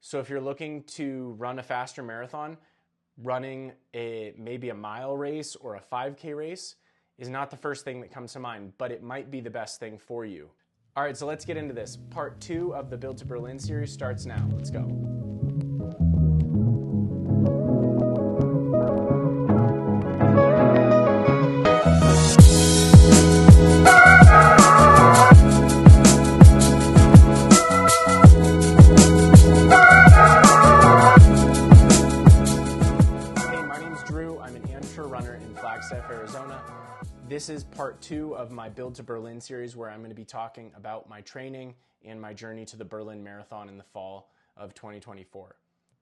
So if you're looking to run a faster marathon, running maybe a mile race or a 5K race is not the first thing that comes to mind, but it might be the best thing for you. All right, so let's get into this. Part 2 of the Build to Berlin series starts now. Let's go. Arizona. This is part 2 of my Build to Berlin series, where I'm going to be talking about my training and my journey to the Berlin Marathon in the fall of 2024.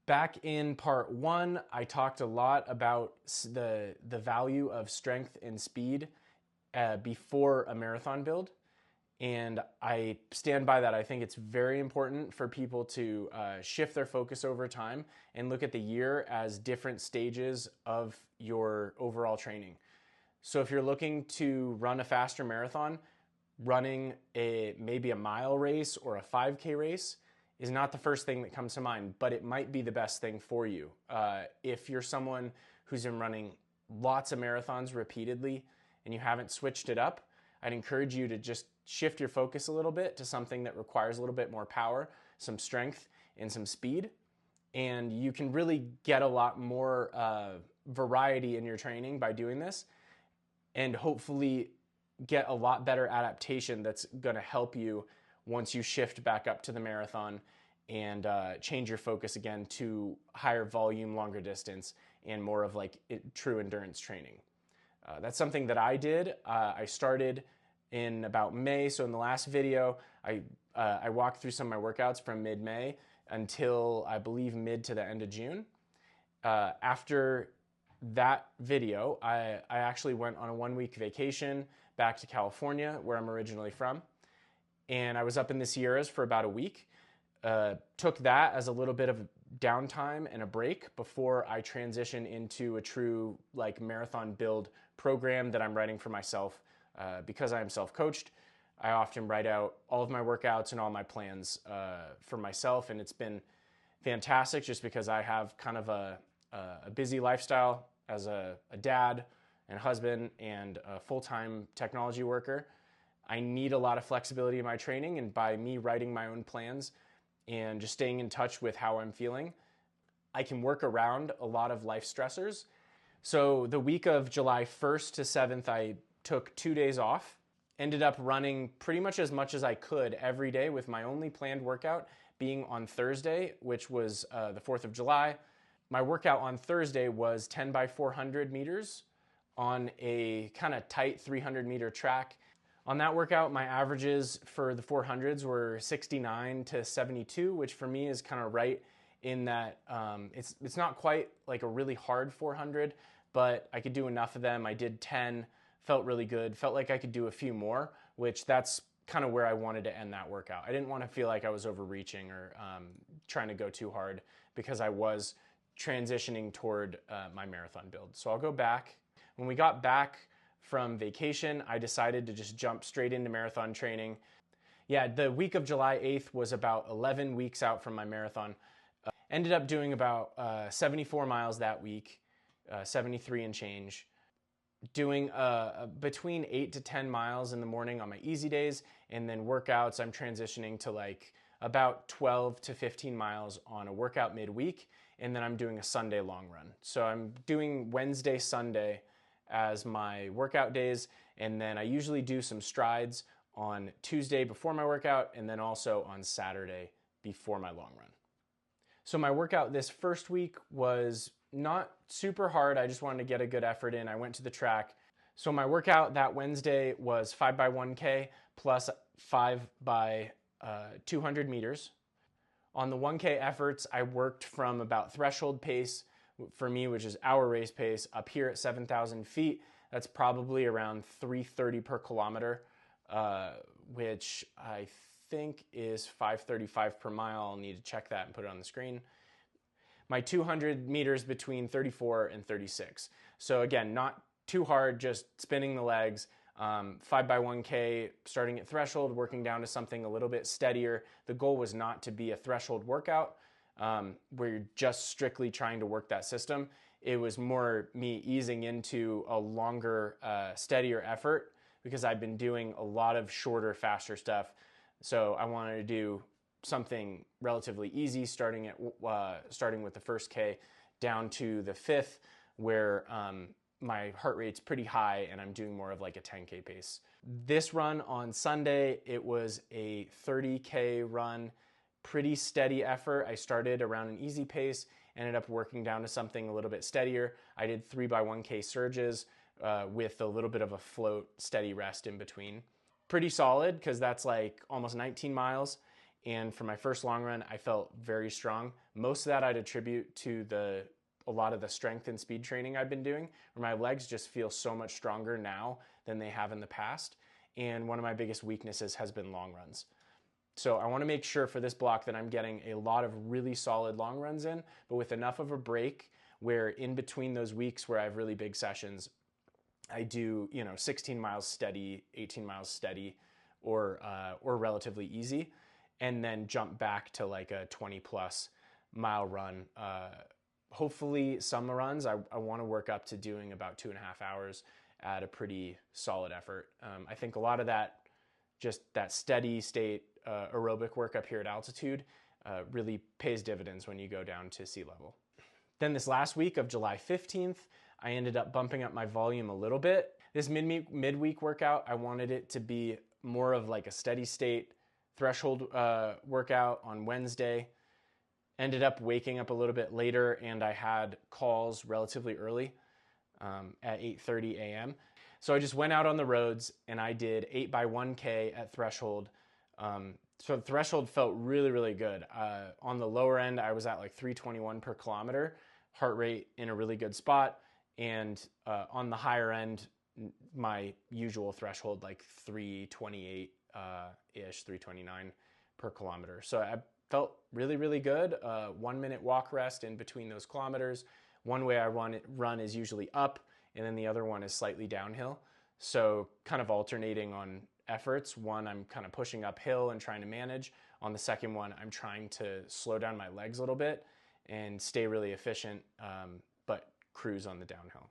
Back in part 1, I talked a lot about the value of strength and speed before a marathon build, and I stand by that. I think it's very important for people to shift their focus over time and look at the year as different stages of your overall training. So if you're looking to run a faster marathon, running maybe a mile race or a 5K race is not the first thing that comes to mind, but it might be the best thing for you. If you're someone who's been running lots of marathons repeatedly and you haven't switched it up, I'd encourage you to just shift your focus a little bit to something that requires a little bit more power, some strength, and some speed. And you can really get a lot more variety in your training by doing this, and hopefully get a lot better adaptation that's going to help you once you shift back up to the marathon and change your focus again to higher volume, longer distance, and more of like true endurance training. That's something that I did. I started in about May, so in the last video, I walked through some of my workouts from mid-May until I believe mid to the end of June. After that video, I actually went on a 1-week vacation back to California, where I'm originally from, and I was up in the Sierras for about a week. Took that as a little bit of downtime and a break before I transition into a true like marathon build program that I'm writing for myself. Because I am self-coached, I often write out all of my workouts and all my plans for myself, and it's been fantastic just because I have kind of a busy lifestyle as a dad and husband and a full-time technology worker. I need a lot of flexibility in my training, and by me writing my own plans and just staying in touch with how I'm feeling, I can work around a lot of life stressors. So the week of July 1st to 7th, I took 2 days off, ended up running pretty much as I could every day, with my only planned workout being on Thursday, which was the 4th of July. My workout on Thursday was 10 by 400 meters on a kind of tight 300 meter track. On that workout, my averages for the 400s were 69 to 72, which for me is kind of right in that it's not quite like a really hard 400, but I could do enough of them. I did 10, felt really good, felt like I could do a few more, which that's kind of where I wanted to end that workout. I didn't want to feel like I was overreaching or trying to go too hard, because I was transitioning toward my marathon build. So I'll go back. When we got back from vacation, I decided to just jump straight into marathon training. Yeah, the week of July 8th was about 11 weeks out from my marathon. Ended up doing about 74 miles that week, 73 and change. Doing between 8 to 10 miles in the morning on my easy days, and then workouts I'm transitioning to like about 12 to 15 miles on a workout midweek, and then I'm doing a Sunday long run. So I'm doing Wednesday, Sunday as my workout days, and then I usually do some strides on Tuesday before my workout, and then also on Saturday before my long run. So my workout this first week was not super hard. I just wanted to get a good effort in. I went to the track. So my workout that Wednesday was 5 by 1K plus 5 by 200 meters. On the 1K efforts, I worked from about threshold pace for me, which is our race pace, up here at 7,000 feet. That's probably around 330 per kilometer, which I think is 535 per mile. I'll need to check that and put it on the screen. My 200 meters between 34 and 36. So again, not too hard, just spinning the legs. 5 by 1K, starting at threshold, working down to something a little bit steadier. The goal was not to be a threshold workout. where you're just strictly trying to work that system. It was more me easing into a longer, steadier effort because I've been doing a lot of shorter, faster stuff. So I wanted to do something relatively easy, starting with the first K down to the fifth, where my heart rate's pretty high and I'm doing more of like a 10K pace. This run on Sunday, it was a 30K run, pretty steady effort. I started around an easy pace, ended up working down to something a little bit steadier. I did 3x1K surges with a little bit of a float, steady rest in between. Pretty solid because that's like almost 19 miles. And for my first long run, I felt very strong. Most of that I'd attribute to a lot of the strength and speed training I've been doing, where my legs just feel so much stronger now than they have in the past. And one of my biggest weaknesses has been long runs. So I want to make sure for this block that I'm getting a lot of really solid long runs in, but with enough of a break where in between those weeks where I have really big sessions, I do, 16 miles steady, 18 miles steady, or relatively easy, and then jump back to like a 20+ mile run. Hopefully some runs, I want to work up to doing about 2.5 hours at a pretty solid effort. I think a lot of that, just that steady state aerobic work up here at altitude really pays dividends when you go down to sea level. Then this last week of July 15th, I ended up bumping up my volume a little bit. This midweek workout, I wanted it to be more of like a steady state threshold workout on Wednesday. Ended up waking up a little bit later and I had calls relatively early at 8:30 a.m. So I just went out on the roads and I did 8x1K at threshold. So the threshold felt really, really good. On the lower end, I was at like 321 per kilometer, heart rate in a really good spot. And on the higher end, my usual threshold, like 328-ish, 329 per kilometer. So I felt really, really good. 1 minute walk rest in between those kilometers. One way I run is usually up, and then the other one is slightly downhill. So kind of alternating on efforts. One, I'm kind of pushing uphill and trying to manage. On the second one, I'm trying to slow down my legs a little bit and stay really efficient, but cruise on the downhill.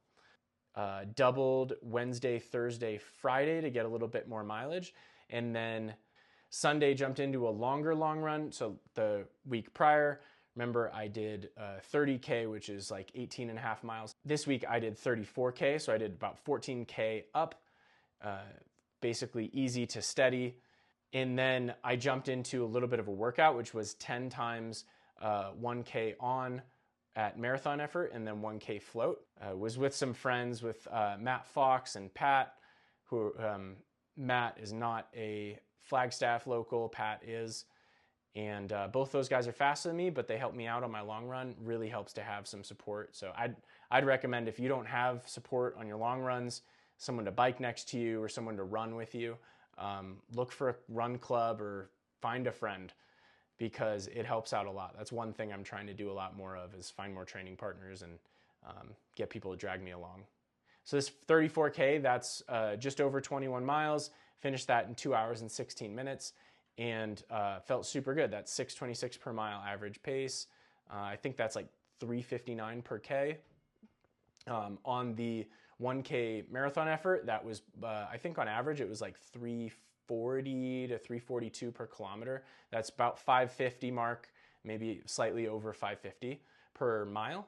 Doubled Wednesday, Thursday, Friday to get a little bit more mileage. And then Sunday jumped into a longer long run. So the week prior, remember I did 30K, which is like 18.5 miles. This week I did 34K, so I did about 14K up, basically easy to steady. And then I jumped into a little bit of a workout, which was 10 times 1K on at marathon effort and then 1K float. Was with some friends with Matt Fox and Pat, who Matt is not a Flagstaff local, Pat is. And both those guys are faster than me, but they help me out on my long run. Really helps to have some support. So I'd recommend, if you don't have support on your long runs, someone to bike next to you or someone to run with you, look for a run club or find a friend, because it helps out a lot. That's one thing I'm trying to do a lot more of, is find more training partners and get people to drag me along. So this 34K, that's just over 21 miles. Finished that in 2 hours and 16 minutes. And felt super good. That's 6:26 per mile average pace. I think that's like 3:59 per K. On the 1K marathon effort, that was, I think on average, it was like 340 to 342 per kilometer. That's about 550 mark, maybe slightly over 550 per mile,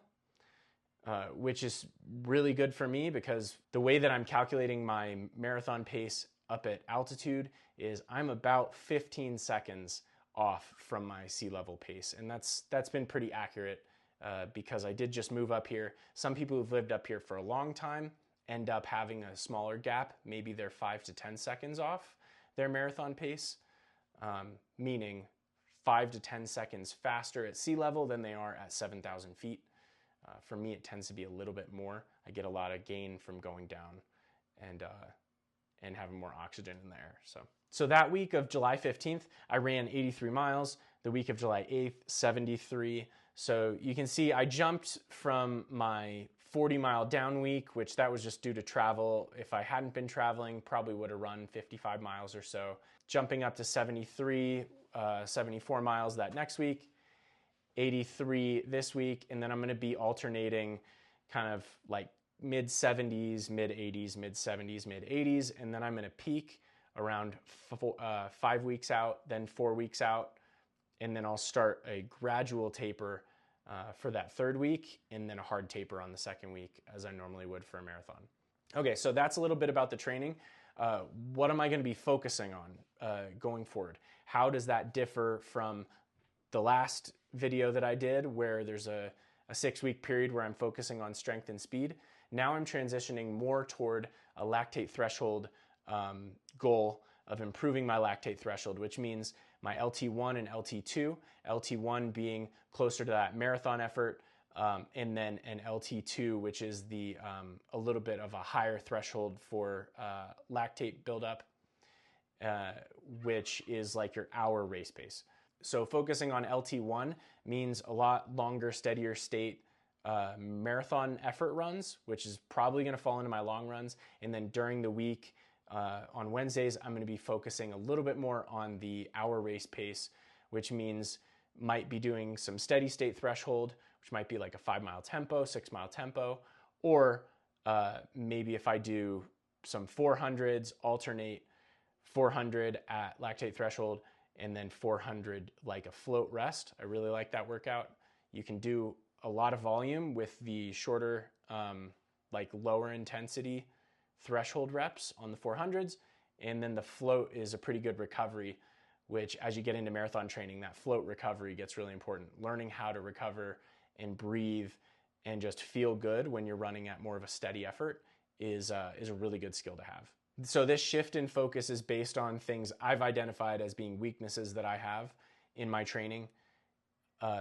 which is really good for me, because the way that I'm calculating my marathon pace up at altitude is I'm about 15 seconds off from my sea level pace. And that's been pretty accurate because I did just move up here. Some people who've lived up here for a long time end up having a smaller gap. Maybe they're 5 to 10 seconds off their marathon pace, meaning 5 to 10 seconds faster at sea level than they are at 7,000 feet. For me, it tends to be a little bit more. I get a lot of gain from going down and having more oxygen in the air. So that week of July 15th, I ran 83 miles. The week of July 8th, 73. So you can see I jumped from my 40-mile down week, which that was just due to travel. If I hadn't been traveling, probably would have run 55 miles or so. Jumping up to 73, 74 miles that next week. 83 this week, and then I'm going to be alternating kind of like mid 70s, mid 80s, mid 70s, mid 80s, and then I'm going to peak around 5 weeks out, then 4 weeks out, and then I'll start a gradual taper for that third week, and then a hard taper on the second week, as I normally would for a marathon. Okay, so that's a little bit about the training. What am I going to be focusing on going forward? How does that differ from the last video that I did, where there's a 6-week period where I'm focusing on strength and speed? Now I'm transitioning more toward a lactate threshold goal of improving my lactate threshold, which means my LT1 and LT2, LT1 being closer to that marathon effort, and then an LT2, which is the a little bit of a higher threshold for lactate buildup, which is like your hour race pace. So focusing on LT1 means a lot longer, steadier state marathon effort runs, which is probably going to fall into my long runs. And then during the week, on Wednesdays, I'm going to be focusing a little bit more on the hour race pace, which means might be doing some steady state threshold, which might be like a 5-mile tempo, 6-mile tempo, or maybe if I do some 400s, alternate 400 at lactate threshold, and then 400 like a float rest. I really like that workout. You can do a lot of volume with the shorter, like lower intensity threshold reps on the 400s. And then the float is a pretty good recovery, which as you get into marathon training, that float recovery gets really important. Learning how to recover and breathe and just feel good when you're running at more of a steady effort is a really good skill to have. So this shift in focus is based on things I've identified as being weaknesses that I have in my training.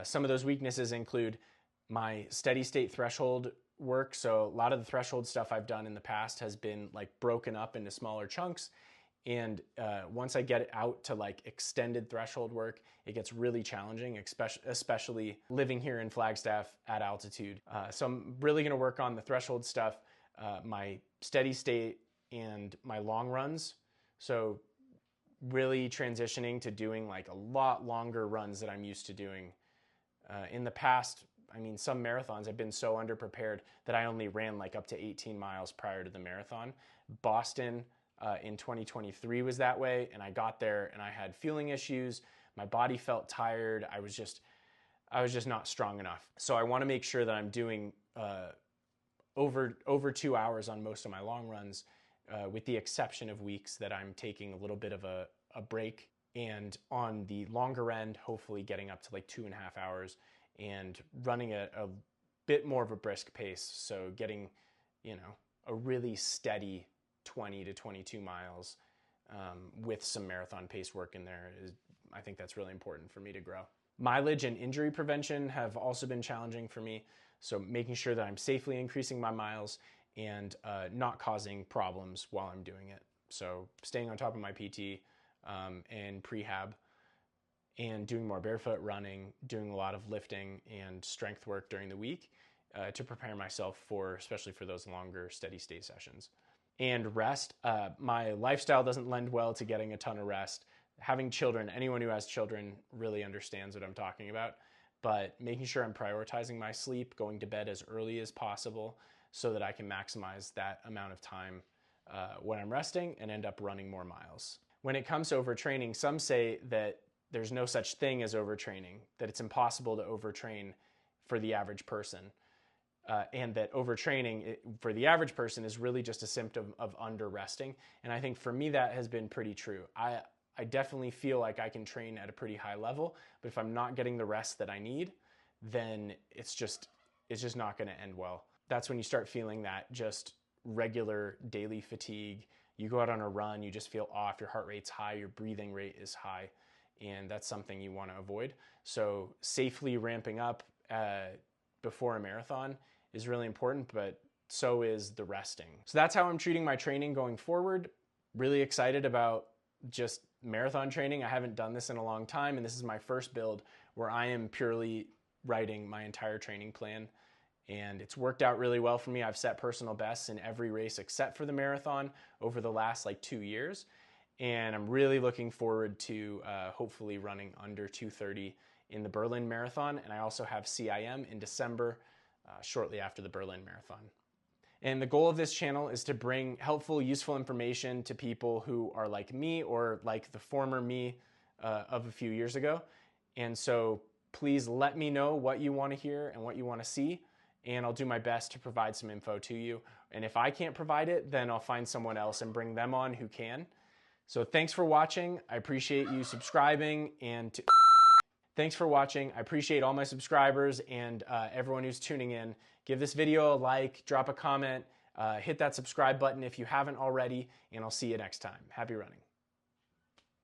Some of those weaknesses include my steady state threshold work. So a lot of the threshold stuff I've done in the past has been like broken up into smaller chunks. And once I get it out to like extended threshold work, it gets really challenging, especially living here in Flagstaff at altitude. So I'm really going to work on the threshold stuff, my steady state, and my long runs. So really transitioning to doing like a lot longer runs that I'm used to doing. In the past, I mean, some marathons I've been so underprepared that I only ran like up to 18 miles prior to the marathon. Boston in 2023 was that way, and I got there and I had fueling issues. My body felt tired. I was just not strong enough. So I want to make sure that I'm doing over 2 hours on most of my long runs, with the exception of weeks that I'm taking a little bit of a break. And on the longer end, hopefully getting up to like 2.5 hours and running a bit more of a brisk pace. So getting, a really steady 20 to 22 miles with some marathon pace work in there. I think that's really important for me to grow. Mileage and injury prevention have also been challenging for me. So making sure that I'm safely increasing my miles and not causing problems while I'm doing it. So staying on top of my PT and prehab, and doing more barefoot running, doing a lot of lifting and strength work during the week to prepare myself especially for those longer steady state sessions. And rest, my lifestyle doesn't lend well to getting a ton of rest. Having children, anyone who has children really understands what I'm talking about, but making sure I'm prioritizing my sleep, going to bed as early as possible so that I can maximize that amount of time when I'm resting and end up running more miles. When it comes to overtraining, some say that there's no such thing as overtraining, that it's impossible to overtrain for the average person, and that overtraining for the average person is really just a symptom of under-resting. And I think for me that has been pretty true. I definitely feel like I can train at a pretty high level, but if I'm not getting the rest that I need, then it's just not going to end well. That's when you start feeling that just regular daily fatigue. You go out on a run, you just feel off, your heart rate's high, your breathing rate is high, and that's something you want to avoid. So safely ramping up before a marathon is really important, but so is the resting. So that's how I'm treating my training going forward. Really excited about just marathon training. I haven't done this in a long time, and this is my first build where I am purely writing my entire training plan. And it's worked out really well for me. I've set personal bests in every race except for the marathon over the last 2 years. And I'm really looking forward to hopefully running under 2:30 in the Berlin Marathon, and I also have CIM in December, shortly after the Berlin Marathon. And the goal of this channel is to bring helpful, useful information to people who are like me or like the former me of a few years ago. And so please let me know what you want to hear and what you want to see, and I'll do my best to provide some info to you. And if I can't provide it, then I'll find someone else and bring them on who can. So thanks for watching. I appreciate you subscribing, and thanks for watching. I appreciate all my subscribers and everyone who's tuning in. Give this video a like, drop a comment, hit that subscribe button if you haven't already, and I'll see you next time. Happy running.